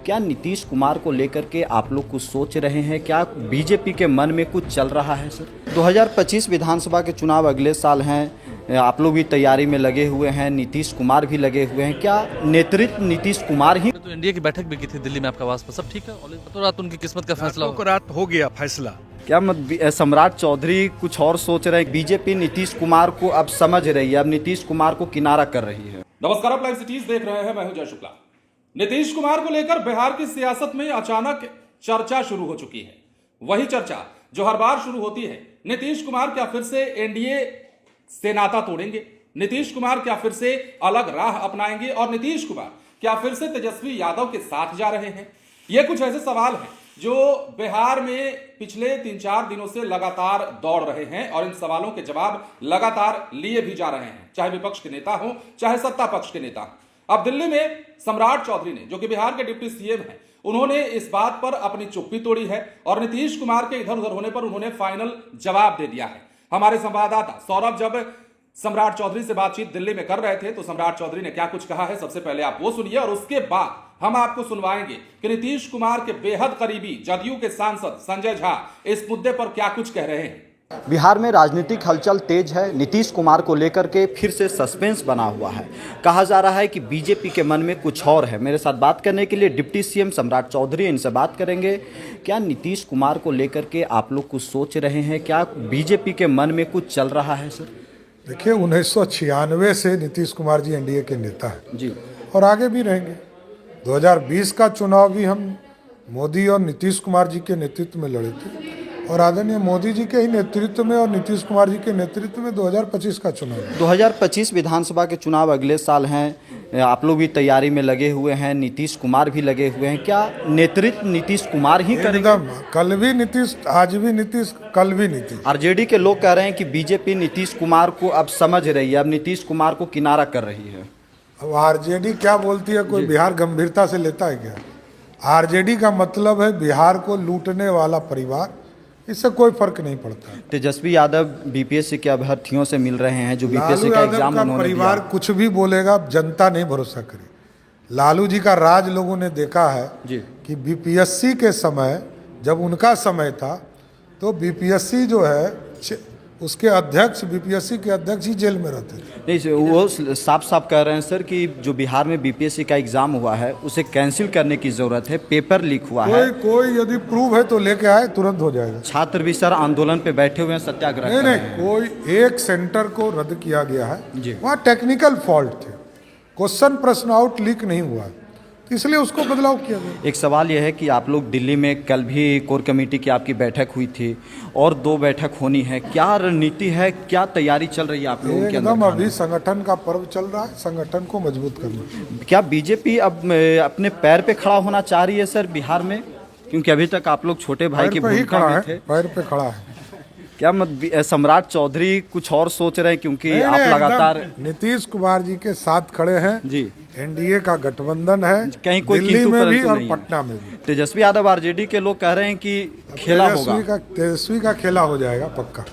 क्या नीतीश कुमार को लेकर के आप लोग कुछ सोच रहे हैं? क्या बीजेपी के मन में कुछ चल रहा है सर? 2025 विधानसभा के चुनाव अगले साल हैं, आप लोग भी तैयारी में लगे हुए हैं, नीतीश कुमार भी लगे हुए हैं। क्या नेतृत्व नीतीश कुमार ही? तो एनडीए की बैठक भी की थी दिल्ली में, आपका वास्ता सब ठीक है? और रात उनकी किस्मत का फैसला रात हो गया फैसला। क्या सम्राट चौधरी कुछ और सोच रहे हैं? बीजेपी नीतीश कुमार को अब समझ रही है, अब नीतीश कुमार को किनारा कर रही है। नमस्कार, आप लाइव सिटीज देख रहे हैं, मैं हूं जय शुक्ला। नीतीश कुमार को लेकर बिहार की सियासत में अचानक चर्चा शुरू हो चुकी है। वही चर्चा जो हर बार शुरू होती है, नीतीश कुमार क्या फिर से एनडीए से नाता तोड़ेंगे? नीतीश कुमार क्या फिर से अलग राह अपनाएंगे? और नीतीश कुमार क्या फिर से तेजस्वी यादव के साथ जा रहे हैं? ये कुछ ऐसे सवाल हैं जो बिहार में पिछले 3-4 दिनों से लगातार दौड़ रहे हैं और इन सवालों के जवाब लगातार लिए भी जा रहे हैं, चाहे विपक्ष के नेता हो चाहे सत्ता पक्ष के नेता। अब दिल्ली में सम्राट चौधरी ने, जो कि बिहार के डिप्टी सीएम हैं, उन्होंने इस बात पर अपनी चुप्पी तोड़ी है और नीतीश कुमार के इधर उधर होने पर उन्होंने फाइनल जवाब दे दिया है। हमारे संवाददाता सौरभ जब सम्राट चौधरी से बातचीत दिल्ली में कर रहे थे तो सम्राट चौधरी ने क्या कुछ कहा है, सबसे पहले आप वो सुनिए और उसके बाद हम आपको सुनवाएंगे कि नीतीश कुमार के बेहद करीबी जदयू के सांसद संजय झा इस मुद्दे पर क्या कुछ कह रहे हैं। बिहार में राजनीतिक हलचल तेज है। नीतीश कुमार को लेकर के फिर से सस्पेंस बना हुआ है। कहा जा रहा है कि बीजेपी के मन में कुछ और है। मेरे साथ बात करने के लिए डिप्टी सीएम सम्राट चौधरी, इनसे बात करेंगे। क्या नीतीश कुमार को लेकर के आप लोग कुछ सोच रहे हैं? क्या बीजेपी के मन में कुछ चल रहा है सर? देखिए, 1996 से नीतीश कुमार जी एनडीए के नेता हैं जी, और आगे भी रहेंगे। 2020 का चुनाव भी हम मोदी और नीतीश कुमार जी के नेतृत्व में लड़े थे और आदरणीय मोदी जी के ही नेतृत्व में और नीतीश कुमार जी के नेतृत्व में 2025 का चुनाव है। 2025 विधानसभा के चुनाव अगले साल हैं, आप लोग भी तैयारी में लगे हुए हैं, नीतीश कुमार भी लगे हुए हैं। क्या नेतृत्व नीतीश कुमार ही करेंगे? कल भी नीतीश, आज भी नीतीश, कल भी नीतीश। आरजेडी के लोग कह रहे हैं कि बीजेपी नीतीश कुमार को अब समझ रही है, अब नीतीश कुमार को किनारा कर रही है। अब आरजेडी क्या बोलती है, कोई बिहार गंभीरता से लेता है क्या? आरजेडी का मतलब है बिहार को लूटने वाला परिवार, इससे कोई फर्क नहीं पड़ता। तेजस्वी यादव बीपीएससी के अभ्यर्थियों से मिल रहे हैं जो बीपीएससी का एग्जाम उन्होंने परिवार कुछ भी बोलेगा, जनता नहीं भरोसा करे। लालू जी का राज लोगों ने देखा है जी कि बीपीएससी के समय, जब उनका समय था तो बीपीएससी जो है उसके अध्यक्ष, बीपीएससी के अध्यक्ष ही जेल में रहते थे। नहीं, वो साफ साफ कह रहे हैं सर कि जो बिहार में बीपीएससी का एग्जाम हुआ है उसे कैंसिल करने की जरूरत है, पेपर लीक हुआ है। कोई यदि प्रूफ है तो लेके आए, तुरंत हो जाएगा। छात्र भी सर आंदोलन पे बैठे हुए हैं, सत्याग्रह। नहीं, कोई एक सेंटर को रद्द किया गया है, वहाँ टेक्निकल फॉल्ट थे, क्वेश्चन प्रश्न आउट लीक नहीं हुआ, इसलिए उसको बदलाव किया गया। एक सवाल यह है कि आप लोग दिल्ली में, कल भी कोर कमेटी की आपकी बैठक हुई थी और 2 बैठक होनी है, क्या रणनीति है, क्या तैयारी चल रही है आप लोगों के अंदर? एकदम अभी संगठन का पर्व चल रहा है, संगठन को मजबूत करना। क्या बीजेपी अब अपने पैर पे खड़ा होना चाह रही है सर बिहार में? क्योंकि अभी तक आप लोग छोटे भाई की भूमिका में थे। पैर पे खड़ा है। क्या सम्राट चौधरी कुछ और सोच रहे हैं? क्योंकि आप लगातार नीतीश कुमार जी के साथ खड़े हैं जी, एनडीए का गठबंधन है, कहीं कोई दिल्ली में भी और नहीं पटना में भी। तेजस्वी यादव आरजेडी के लोग कह रहे हैं कि खेला होगा, तेजस्वी का खेला हो जाएगा पक्का।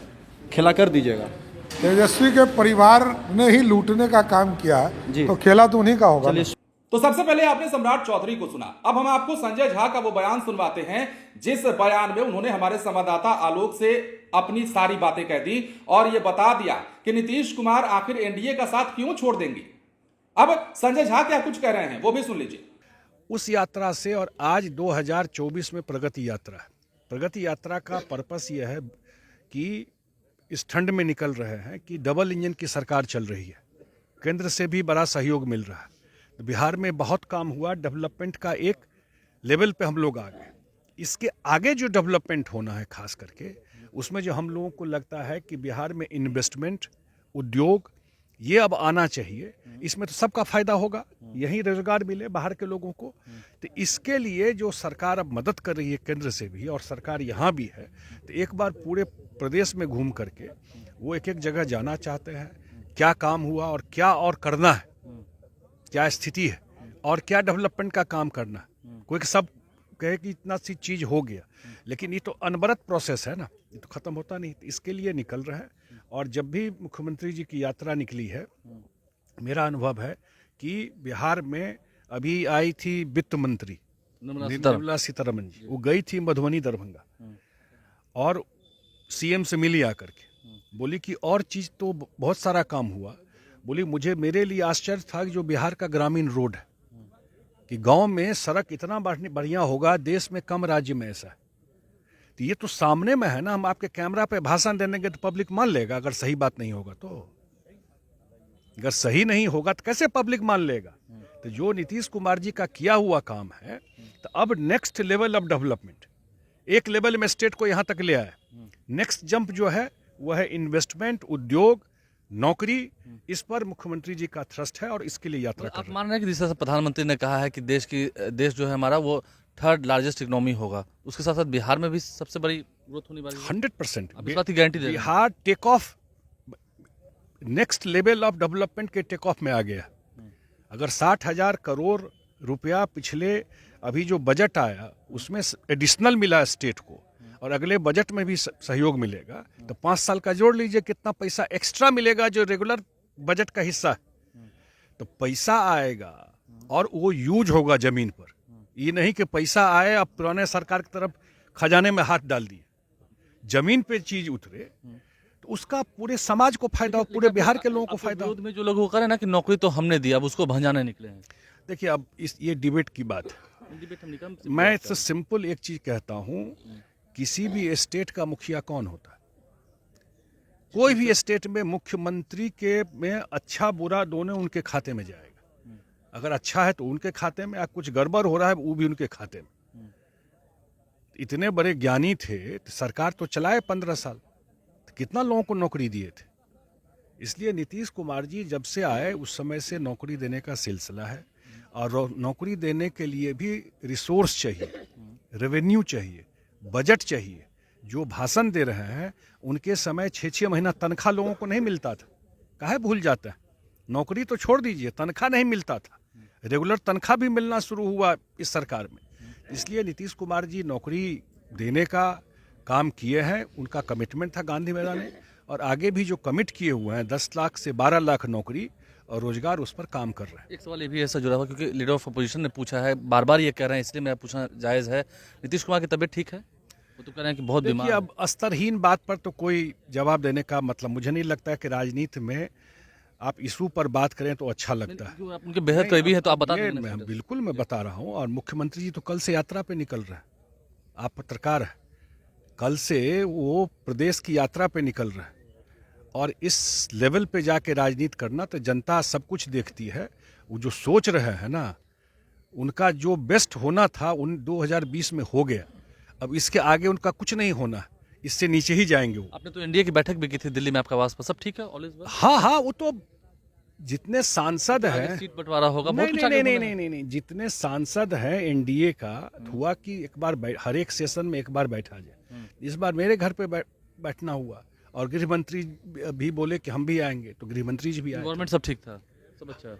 खेला कर दीजिएगा। तेजस्वी के परिवार ने ही लूटने का काम किया है, तो खेला तो उन्हीं का होगा। तो सबसे पहले आपने सम्राट चौधरी को सुना, अब हम आपको संजय झा का वो बयान सुनवाते हैं जिस बयान में उन्होंने हमारे संवाददाता आलोक से अपनी सारी बातें कह दी और ये बता दिया कि नीतीश कुमार आखिर एनडीए का साथ क्यों छोड़ देंगे। अब संजय झा क्या कुछ कह रहे हैं वो भी सुन लीजिए। उस यात्रा से और आज 2024 में प्रगति यात्रा है। प्रगति यात्रा का पर्पस यह है कि इस ठंड में निकल रहे हैं कि डबल इंजन की सरकार चल रही है, केंद्र से भी बड़ा सहयोग मिल रहा है। बिहार में बहुत काम हुआ, डेवलपमेंट का एक लेवल पे हम लोग आ गए। इसके आगे जो डेवलपमेंट होना है खास करके, उसमें जो हम लोगों को लगता है कि बिहार में इन्वेस्टमेंट, उद्योग ये अब आना चाहिए, इसमें तो सबका फायदा होगा, यही रोजगार मिले बाहर के लोगों को। तो इसके लिए जो सरकार अब मदद कर रही है केंद्र से भी और सरकार यहाँ भी है, तो एक बार पूरे प्रदेश में घूम करके वो एक एक जगह जाना चाहते हैं, क्या काम हुआ और क्या और करना है, क्या स्थिति है और क्या डेवलपमेंट का काम करना है। कोई सब कहे कि इतना सी चीज हो गया, लेकिन ये तो अनवरत प्रोसेस है ना, ये तो खत्म होता नहीं। इसके लिए निकल रहे हैं और जब भी मुख्यमंत्री जी की यात्रा निकली है, मेरा अनुभव है कि बिहार में अभी आई थी वित्त मंत्री निर्मला सीतारमन जी, वो गई थी मधुबनी दरभंगा और सीएम से मिली आकर के, बोली कि और चीज तो बहुत सारा काम हुआ। बोली मेरे लिए आश्चर्य था कि जो बिहार का ग्रामीण रोड है कि गांव में सड़क इतना बढ़िया होगा, देश में कम राज्य में ऐसा है। तो ये तो सामने में है ना, हम आपके कैमरा पे भाषण देंगे तो पब्लिक मान लेगा, अगर सही बात नहीं होगा तो। अगर सही नहीं होगा तो कैसे पब्लिक मान लेगा? तो जो नीतीश कुमार जी का किया हुआ काम है, तो अब नेक्स्ट लेवल ऑफ डेवलपमेंट, एक लेवल में स्टेट को यहां तक ले आया। नेक्स्ट जंप जो है वह है इन्वेस्टमेंट, उद्योग, नौकरी, इस पर मुख्यमंत्री जी का थ्रस्ट है और इसके लिए यात्रा कर आप रहे हैं। मान रहे हैं कि जिस तरह से प्रधानमंत्री ने कहा है कि देश जो है हमारा वो 3rd लार्जेस्ट इकोनॉमी होगा, उसके साथ साथ बिहार में भी सबसे बड़ी ग्रोथ होने वाली है? 100% आप इस बात की गारंटी दे रहे हैं? Bihar take off, next level of development के टेक ऑफ में आ गया। अगर 60,000 करोड़ रुपया पिछले अभी जो बजट आया उसमें एडिशनल मिला स्टेट को, और अगले बजट में भी सहयोग मिलेगा, तो 5 साल का जोड़ लीजिए कितना पैसा एक्स्ट्रा मिलेगा जो रेगुलर बजट का हिस्सा है। तो पैसा आएगा और वो यूज होगा जमीन पर। ये नहीं कि पैसा आए अब पुराने सरकार की तरफ खजाने में हाथ डाल दिए, जमीन पे चीज उतरे तो उसका पूरे समाज को फायदा हो, पूरे बिहार के लोगों को फायदा हो। विरोध में जो लोग वो कह रहे हैं ना कि नौकरी तो हमने दी, अब उसको भंजाने निकले हैं। देखिए अब ये डिबेट की बात है। डिबेट हम निकम मैं इससे सिंपल एक चीज कहता हूं, किसी भी स्टेट का मुखिया कौन होता है? कोई भी स्टेट में मुख्यमंत्री के में अच्छा बुरा दोनों उनके खाते में जाएगा। अगर अच्छा है तो उनके खाते में, कुछ गड़बड़ हो रहा है वो भी उनके खाते में। इतने बड़े ज्ञानी थे तो सरकार तो चलाए 15 साल, तो कितना लोगों को नौकरी दिए थे। इसलिए नीतीश कुमार जी जब से आए उस समय से नौकरी देने का सिलसिला है, और नौकरी देने के लिए भी रिसोर्स चाहिए, रेवेन्यू चाहिए, बजट चाहिए। जो भाषण दे रहे हैं उनके समय 6-6 महीना तनख्वाह लोगों को नहीं मिलता था। काहे भूल जाता है? नौकरी तो छोड़ दीजिए, तनख्वाह नहीं मिलता था। रेगुलर तनख्वाह भी मिलना शुरू हुआ इस सरकार में। इसलिए नीतीश कुमार जी नौकरी देने का काम किए हैं, उनका कमिटमेंट था गांधी मैदान में, और आगे भी जो कमिट किए हुए हैं 10 लाख से 12 लाख नौकरी और रोजगार, उस पर काम कर रहे हैं। एक सवाल ये भी ऐसा जुड़ा हुआ, क्योंकि लीडर ऑफ अपोजिशन ने पूछा है, बार बार ये कह रहे हैं, इसलिए मैं पूछना जायज़ है, नीतीश कुमार की तबीयत ठीक है? वो तो कह रहे हैं कि बहुत बीमार देखिए है। अब स्तरहीन बात पर तो कोई जवाब देने का मतलब मुझे नहीं लगता है कि राजनीति में आप इशू पर बात करें तो अच्छा लगता है। क्योंकि आप उनके बेहद करीबी है तो आप बता ये दें। मैं बिल्कुल मैं बता रहा हूँ, और मुख्यमंत्री जी तो कल से यात्रा पे निकल रहे हैं। आप पत्रकार हैं, कल से वो प्रदेश की यात्रा पे निकल रहे हैं, और इस लेवल पे जाके राजनीति करना तो जनता सब कुछ देखती है। वो जो सोच रहे हैं ना, उनका जो बेस्ट होना था उन 2020 में हो गया। अब इसके आगे उनका कुछ नहीं होना, इससे नीचे ही जाएंगे वो। आपने तो एनडीए की बैठक भी की थी दिल्ली में, आपका आवास पर सब ठीक है? All is well? हाँ हाँ, वो तो जितने सांसद हैं, सीट बंटवारा होगा, बहुत कुछ नहीं आगे नहीं होना है। नहीं नहीं नहीं, जितने सांसद हैं एनडीए का हुआ कि एक बार हर एक सेशन में एक बार बैठा जाए। इस बार मेरे घर पे बैठना हुआ, और गृह मंत्री भी बोले कि हम भी आएंगे, तो गृह मंत्री जी भी आए। गवर्नमेंट सब ठीक था, सब अच्छा है।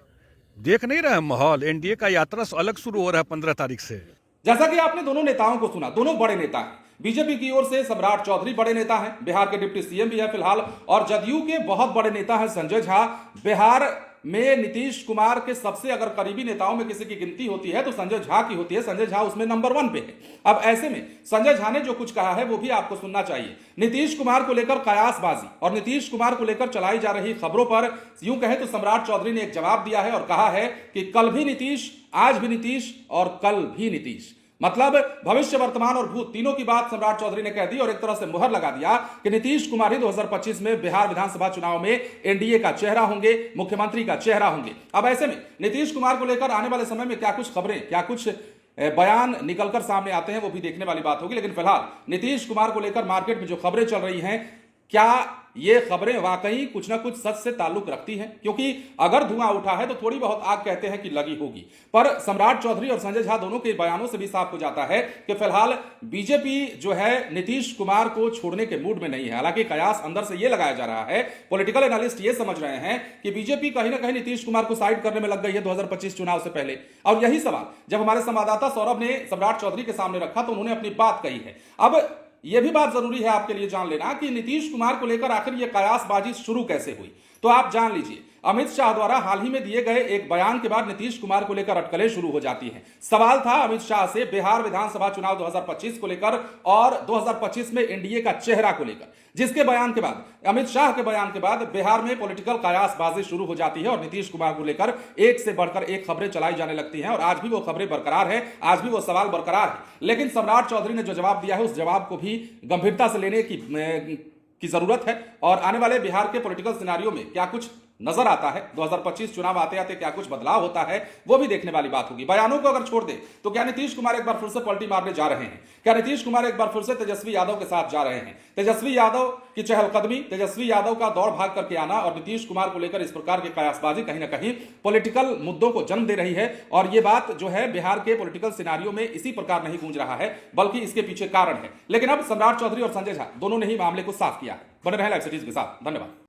देख नहीं रहे माहौल, एनडीए का यात्रा अलग शुरू हो रहा है 15 तारीख से। जैसा कि आपने दोनों नेताओं को सुना, दोनों बड़े नेता हैं। बीजेपी की ओर से सम्राट चौधरी बड़े नेता हैं, बिहार के डिप्टी सीएम भी है फिलहाल, और जदयू के बहुत बड़े नेता हैं संजय झा। बिहार में नीतीश कुमार के सबसे अगर करीबी नेताओं में किसी की गिनती होती है तो संजय झा की होती है। संजय झा उसमें नंबर 1 पे है। अब ऐसे में संजय झा ने जो कुछ कहा है वो भी आपको सुनना चाहिए। नीतीश कुमार को लेकर कयासबाजी और नीतीश कुमार को लेकर चलाई जा रही खबरों पर यूं कहें तो सम्राट चौधरी ने एक जवाब दिया है और कहा है कि कल भी नीतीश, आज भी नीतीश और कल भी नीतीश। मतलब भविष्य, वर्तमान और भूत तीनों की बात सम्राट चौधरी ने कह दी और एक तरह से मुहर लगा दिया कि नीतीश कुमार ही 2025 में बिहार विधानसभा चुनाव में एनडीए का चेहरा होंगे, मुख्यमंत्री का चेहरा होंगे। अब ऐसे में नीतीश कुमार को लेकर आने वाले समय में क्या कुछ खबरें, क्या कुछ बयान निकलकर सामने आते हैं वो भी देखने वाली बात होगी। लेकिन फिलहाल नीतीश कुमार को लेकर मार्केट में जो खबरें चल रही हैं, क्या ये खबरें वाकई कुछ ना कुछ सच से ताल्लुक रखती हैं? क्योंकि अगर धुआं उठा है तो थोड़ी बहुत आग कहते हैं कि लगी होगी। पर सम्राट चौधरी और संजय झा दोनों के बयानों से भी साफ हो जाता है कि फिलहाल बीजेपी जो है नीतीश कुमार को छोड़ने के मूड में नहीं है। हालांकि कयास अंदर से यह लगाया जा रहा है, पॉलिटिकल एनालिस्ट ये समझ रहे हैं कि बीजेपी कहीं ना कहीं नीतीश कुमार को साइड करने में लग गई है 2025 चुनाव से पहले। और यही सवाल जब हमारे संवाददाता सौरभ ने सम्राट चौधरी के सामने रखा तो उन्होंने अपनी बात कही है। अब यह भी बात जरूरी है आपके लिए जान लेना कि नीतीश कुमार को लेकर आखिर यह कयासबाजी शुरू कैसे हुई। तो आप जान लीजिए अमित शाह द्वारा हाल ही में दिए गए एक बयान के बाद नीतीश कुमार को लेकर अटकलें शुरू हो जाती हैं। सवाल था अमित शाह से बिहार विधानसभा चुनाव 2025 को लेकर और 2025 में एनडीए का चेहरा को लेकर, जिसके बयान के बाद, अमित शाह के बयान के बाद बिहार में पॉलिटिकल कयासबाजी शुरू हो जाती है और नीतीश कुमार को लेकर एक से बढ़कर एक खबरें चलाई जाने लगती हैं। और आज भी वो खबरें बरकरार है, आज भी वो सवाल बरकरार है। लेकिन सम्राट चौधरी ने जो जवाब दिया है उस जवाब को भी गंभीरता से लेने की जरूरत है। और आने वाले बिहार के पॉलिटिकल सिनेरियो में क्या कुछ नजर आता है, 2025 चुनाव आते आते क्या कुछ बदलाव होता है, वो भी देखने वाली बात होगी। बयानों को अगर छोड़ दे तो क्या नीतीश कुमार एक बार फिर से पलटी मारने जा रहे हैं? क्या नीतीश कुमार एक बार फिर से तेजस्वी यादव के साथ जा रहे हैं? तेजस्वी यादव की चहलकदमी, तेजस्वी यादव का दौड़ भाग करके आना और नीतीश कुमार को लेकर इस प्रकार की कयासबाजी कहीं ना कहीं पॉलिटिकल मुद्दों को जन्म दे रही है। और ये बात जो है बिहार के पॉलिटिकल सिनेरियो में इसी प्रकार नहीं गूंज रहा है, बल्कि इसके पीछे कारण है। लेकिन अब सम्राट चौधरी और संजय झा दोनों ने ही मामले को साफ किया है। बने रहे लाइव सिटीज के साथ। धन्यवाद।